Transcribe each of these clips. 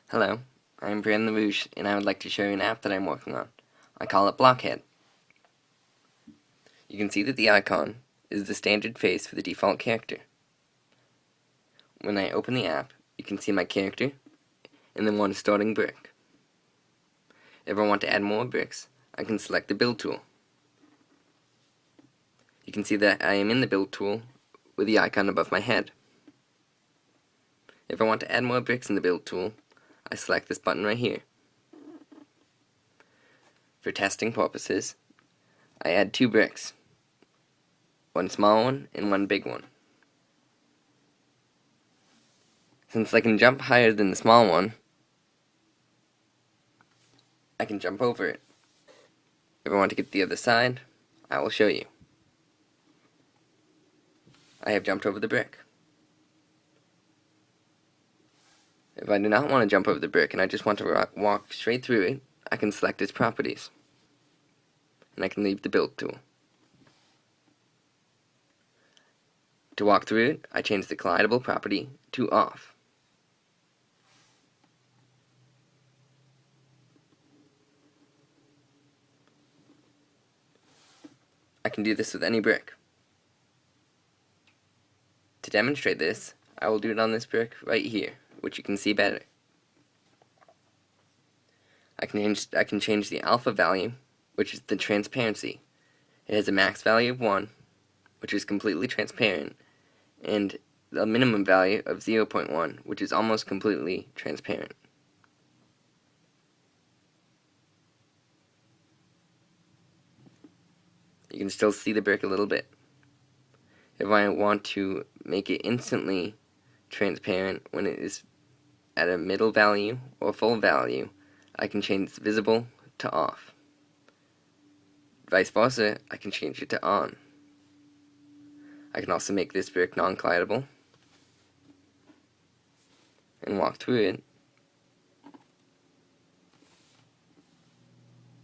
Hello, I'm Brandon LaRouche, and I would like to show you an app that I'm working on. I call it Blok Head. You can see that the icon is the standard face for the default character. When I open the app, you can see my character and then one starting brick. If I want to add more bricks, I can select the build tool. You can see that I am in the build tool with the icon above my head. If I want to add more bricks in the build tool, I select this button right here. For testing purposes, I add 2 bricks, one small one and one big one. Since I can jump higher than the small one, I can jump over it. If I want to get to the other side, I will show you. I have jumped over the brick. If I do not want to jump over the brick and I just want to walk straight through it, I can select its properties. And I can leave the build tool. To walk through it, I change the collidable property to off. I can do this with any brick. To demonstrate this, I will do it on this brick right here, which you can see better. I can change the alpha value, which is the transparency. It has a max value of 1, which is completely transparent, and the minimum value of 0.1, which is almost completely transparent. You can still see the brick a little bit. If I want to make it instantly transparent when it is at a middle value or full value, I can change visible to off. Vice versa, I can change it to on. I can also make this brick non-collidable and walk through it.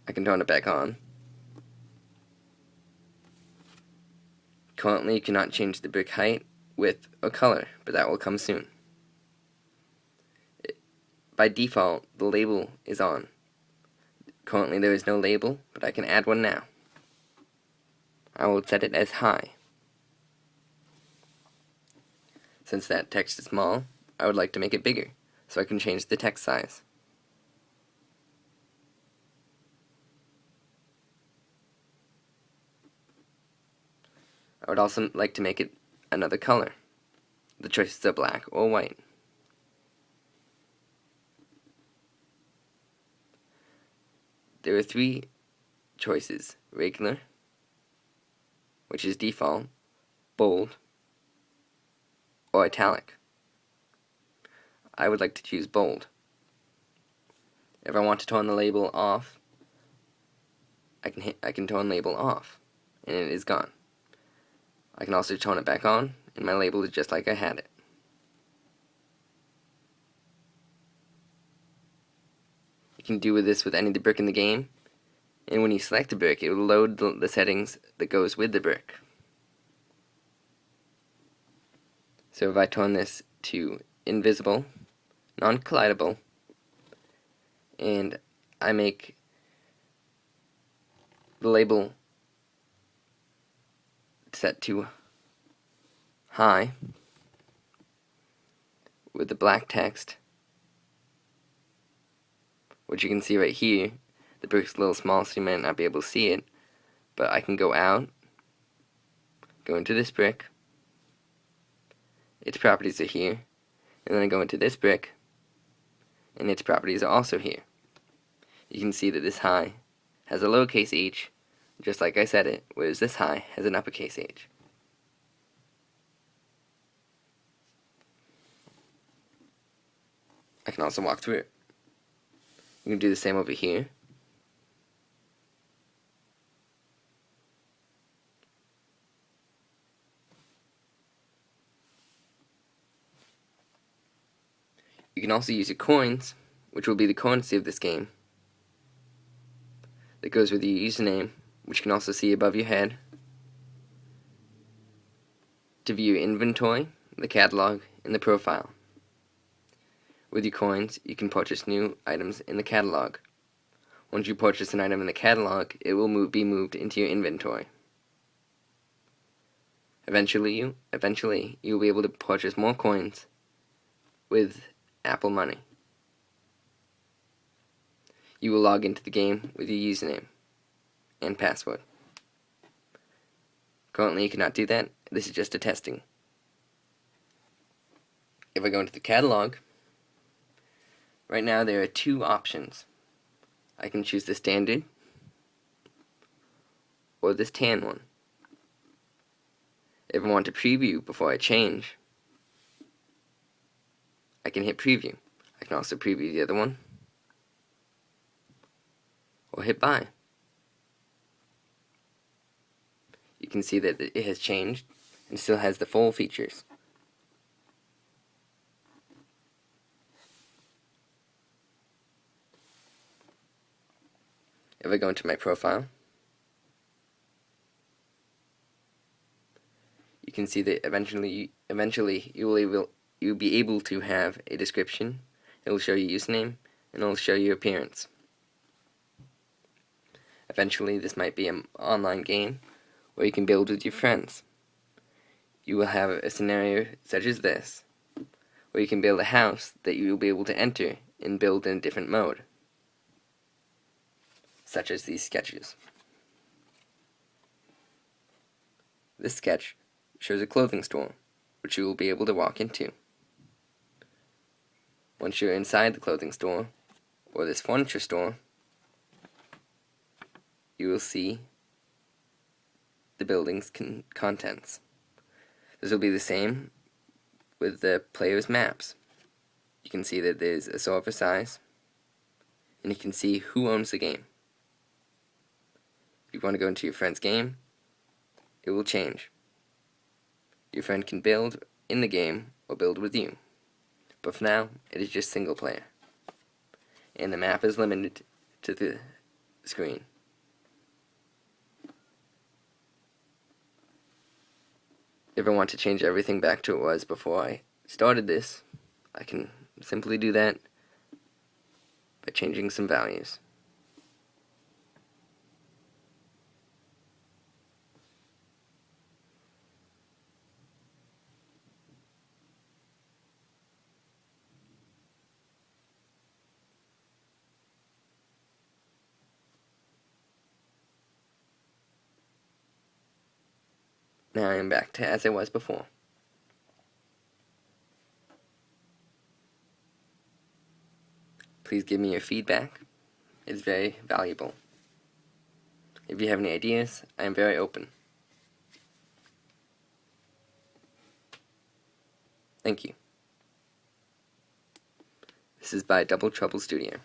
I can turn it back on. Currently, you cannot change the brick height, width, or color, but that will come soon. By default, the label is on. Currently, there is no label, but I can add one now. I will set it as high. Since that text is small, I would like to make it bigger, so I can change the text size. I would also like to make it another color. The choices are black or white. There are 3 choices: regular, which is default, bold, or italic. I would like to choose bold. If I want to turn the label off, I can turn label off, and it is gone. I can also turn it back on, and my label is just like I had it. You can do this with any of the brick in the game, and when you select the brick, it will load the settings that goes with the brick. So if I turn this to invisible, non-collidable, and I make the label set to high with the black text, which you can see right here. The brick's a little small, so you might not be able to see it, but I can go out, go into this brick, its properties are here, and then I go into this brick, and its properties are also here. You can see that this high has a lowercase h, just like I said it, whereas this high has an uppercase H. I can also walk through it. You can do the same over here. You can also use your coins, which will be the currency of this game, that goes with your username, which you can also see above your head, to view your inventory, the catalog, and the profile. With your coins, you can purchase new items in the catalog. Once you purchase an item in the catalog, it will be moved into your inventory. Eventually, you will be able to purchase more coins with Apple Money. You will log into the game with your username and password. Currently, you cannot do that. This is just a testing. If I go into the catalog, right now there are two options. I can choose the standard or this tan one. If I want to preview before I change, I can hit preview. I can also preview the other one, or hit buy. You can see that it has changed and still has the full features. If I go into my profile, you can see that eventually you'll be able to have a description. It will show your username and it will show your appearance. Eventually, this might be an online game where you can build with your friends. You will have a scenario such as this, where you can build a house that you will be able to enter and build in a different mode, such as these sketches. This sketch shows a clothing store, which you will be able to walk into. Once you're inside the clothing store, or this furniture store, you will see the building's contents. This will be the same with the player's maps. You can see that there's a server size, and you can see who owns the game. If you want to go into your friend's game, it will change. Your friend can build in the game or build with you, but for now, it is just single player, and the map is limited to the screen. If I want to change everything back to what it was before I started this, I can simply do that by changing some values. Now I am back to as I was before. Please give me your feedback. It's very valuable. If you have any ideas, I am very open. Thank you. This is by Double Trouble Studio.